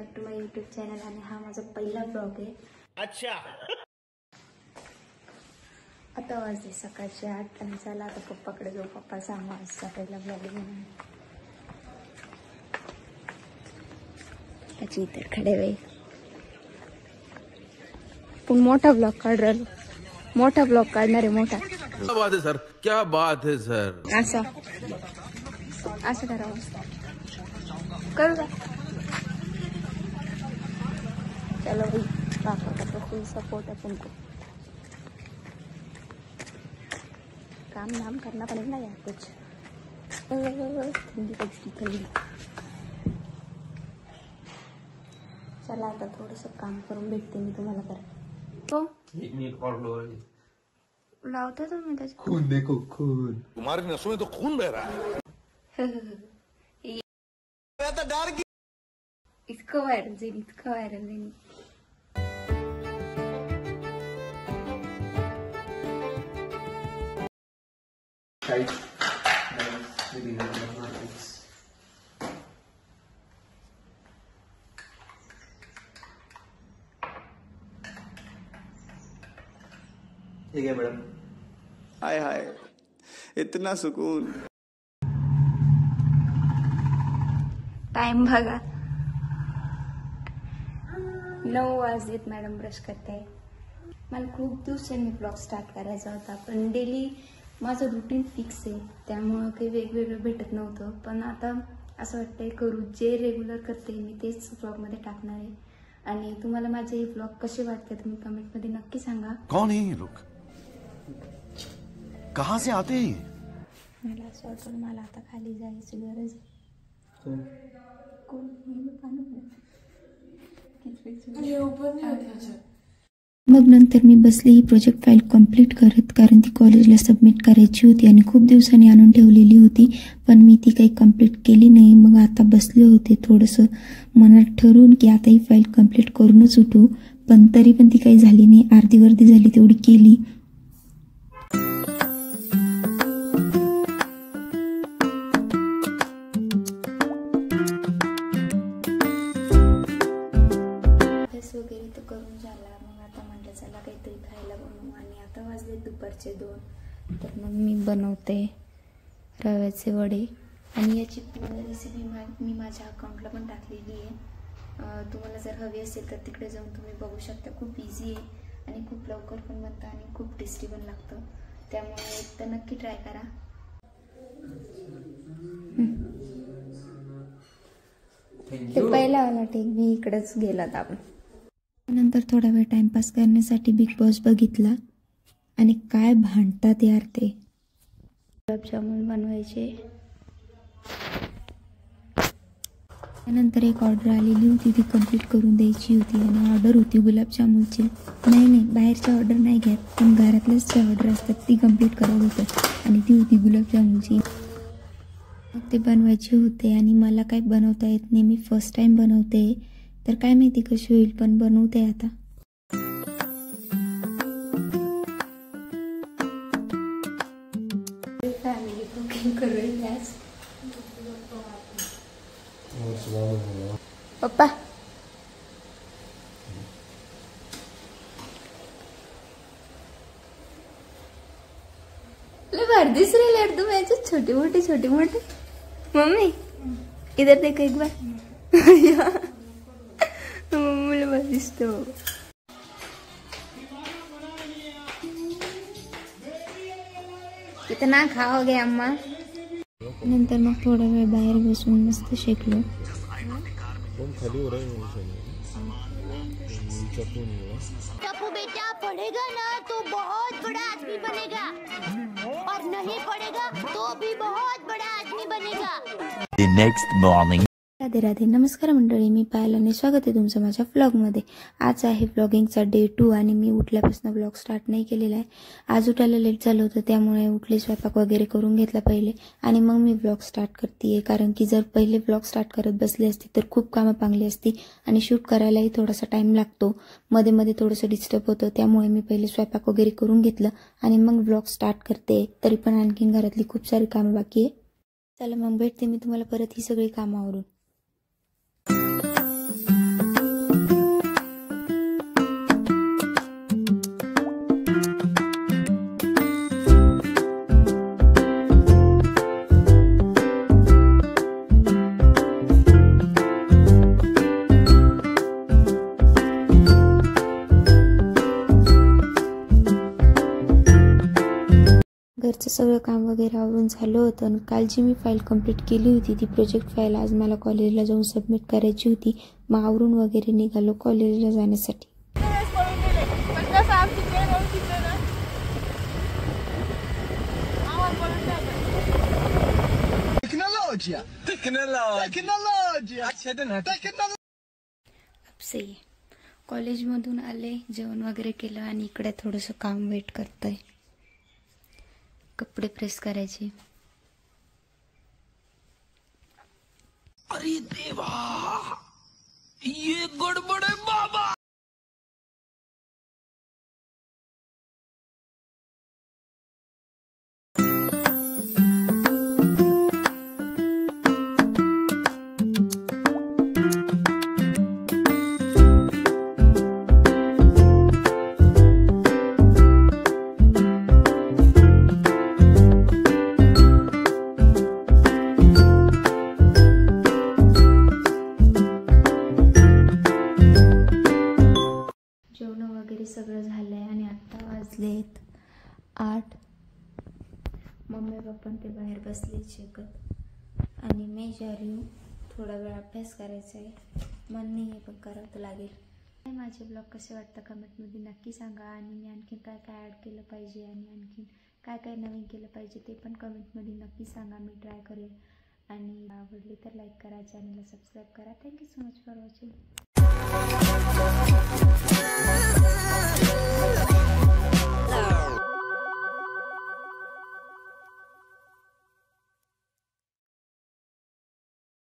Back to my YouTube channel आणि हा माझा पहिला ब्लॉग आहे। अच्छा आता वाजले सकाळचे 8 आणि चला आता पप्पाकडे जाऊ। पप्पा 6 वाजता पहिला ब्लॉग घेऊन त्याची इतर खडे वे पण मोठा ब्लॉग काढ राहिलो, मोठा ब्लॉग काढणार आहे मोठा। क्या बात है सर, क्या बात है सर। असं असं करावं करू का? चलो भाई, पापा का तो फुल सपोर्ट है तुमको। काम नाम करना पड़ेगा यार कुछ। ठंडी ठंडी चला आता थोडंसं काम करून भेटते मी तुम्हाला। कर तो लावता तुम्ही त्याच्या खून देखो खून, तुम्हारी नसों में तो खून बह रहा है। इतकं व्हायरल जाईल, इतकं व्हायरल जाईल। ठीक है मैडम। हाय हाय इतना सुकून। टाइम बघा 9 वाजलेत। मॅडम ब्रश करते। मला खूप दिवसांनी ब्लॉग स्टार्ट करायचा होता, पण डेली माझं रुटीन फिक्स आहे, त्यामुळं काही वेगवेगळं भेटत नव्हतं। पण आता असं वाटतंय करू, जे रेग्युलर करते मी तेच ब्लॉगमध्ये टाकणार आहे। आणि तुम्हाला माझे हे ब्लॉग कसे वाटते तुम्ही कमेंटमध्ये नक्की सांगा। कौन है ये लोग, कहाँ से आते हैं? मला असं वाटतं मला आता खाली जायची गरज आहे। कोण मग नंतर मी बसले ही प्रोजेक्ट फाईल कंप्लीट करत, कारण ती कॉलेजला सबमिट करायची होती आणि खूप दिवसांनी आणून ठेवलेली होती, पण मी ती काही कंप्लीट केली नाही। मग आता बसले होते थोडंसं मनात ठरवून की आता ही फाईल कंप्लीट करूनच उठू, पण तरी पण ती काही झाली नाही। अर्धी झाली तेवढी केली। वगैरे तर करून झाला। मग आता म्हटलं चला काहीतरी खायला बनवू, आणि आता वाजले दुपारचे 2। तर मग मी बनवते रव्याचे वडे, आणि याची पूर्ण रेसिपी मी माझ्या अकाउंटला पण टाकलेली आहे। तुम्हाला जर हवी असेल तर तिकडे जाऊन तुम्ही बघू शकता। खूप इझी आहे आणि खूप लवकर पण बनतं आणि खूप टेस्टी पण लागतं, त्यामुळे एकदा नक्की ट्राय करा। ते पहिला वाला टेक मी इकडेच गेला होता आपण। नंतर थोडा वेळ टाइमपास करण्यासाठी बिग बॉस बघितला, आणि काय भांडतात यार ते। गुलाबजामुन बनवायचे। त्यानंतर एक ऑर्डर आलेली होती, ती कंप्लीट करून द्यायची होती, आणि ऑर्डर होती गुलाबजामुनची। नाही बाहेरच्या ऑर्डर नाही घेत, पण घरातल्याच ज्या ऑर्डर असतात ती कंप्लीट करत होतं, आणि ती होती गुलाबजामुनची। मग ते बनवायचे होते, आणि मला काय बनवता येत नाही, मी फर्स्ट टाइम बनवते, तर काय माहिती कशी होईल, पण बनवते आता। फॅमिली कुकिंग करूया आज। पप्पा ले बार दिस रहे लड्डू में जो छोटे मोटे। मम्मी इधर देखो एक बार। मम्मीला बस दिसतो। कितना खाओगे अम्मा? नंतर मग थोडा वेळ बाहेर बसून मस्त शेकलो। टप्पू बेटा पढ़ेगा ना तो बहुत बड़ा आदमी बनेगा, और नहीं पढ़ेगा तो भी बहुत बड़ा आदमी बनेगा। The next morning. Radhe Radhe, नमस्कार मंडळी, मी पायल आणि स्वागत आहे तुमचं माझ्या व्लॉगमध्ये। आज आहे व्लॉगिंगचा डे 2 आणि मी उठल्यापासून व्लॉग स्टार्ट नाही केलेला आहे। आज उठायला लेट झालं होतं, त्यामुळे उठले, स्वयंपाक वगैरे करून घेतला पहिले, आणि मग मी व्लॉग स्टार्ट करते। कारण की जर पहिले व्लॉग स्टार्ट करत बसले असते तर खूप कामं पांगली असती, आणि शूट करायलाही थोडासा टाइम लागतो, मध्ये मध्ये थोडंसं डिस्टर्ब होतं, त्यामुळे मी पहिले स्वयंपाक वगैरे करून घेतलं आणि मग व्लॉग स्टार्ट करते। तरी पण आणखीन घरातली खूप सारी कामं बाकी आहे। चला मग भेटते मी तुम्हाला परत ही सगळी कामं आवरून। सगळं काम वगैरे आवरून झालं होतं आणि काल जी मी फाईल कंप्लीट केली होती ती प्रोजेक्ट फाईल आज मला कॉलेजला जाऊन सबमिट करायची होती. मग आवरून वगैरे निघालो कॉलेजला जाण्यासाठी. कॉलेजमधून आले, जेवण वगैरे केलं आणि इकडे थोडंसं काम वेट करतोय. कपडे प्रेस करायचे. अरे देवा, ये गड़बड़ है बाबा. जेवण वगैरे सगळं झालंय आणि आता वाजलेत 8. मम्मी पप्पा ते बाहेर बसले शिकत आणि मी जा रही हूँ. थोडा वेळ अभ्यास करायचा आहे. मन नाही आहे पण करावं तर लागेल. माझे ब्लॉग कसे वाटतं कमेंटमध्ये नक्की सांगा आणि मी आणखीन काय काय ॲड केलं पाहिजे आणि आणखीन काय काय नवीन केलं पाहिजे ते पण कमेंटमध्ये नक्की सांगा. मी ट्राय करेल. आणि आवडली तर लाईक करा, चॅनलला सबस्क्राईब करा. Thank you so much for watching.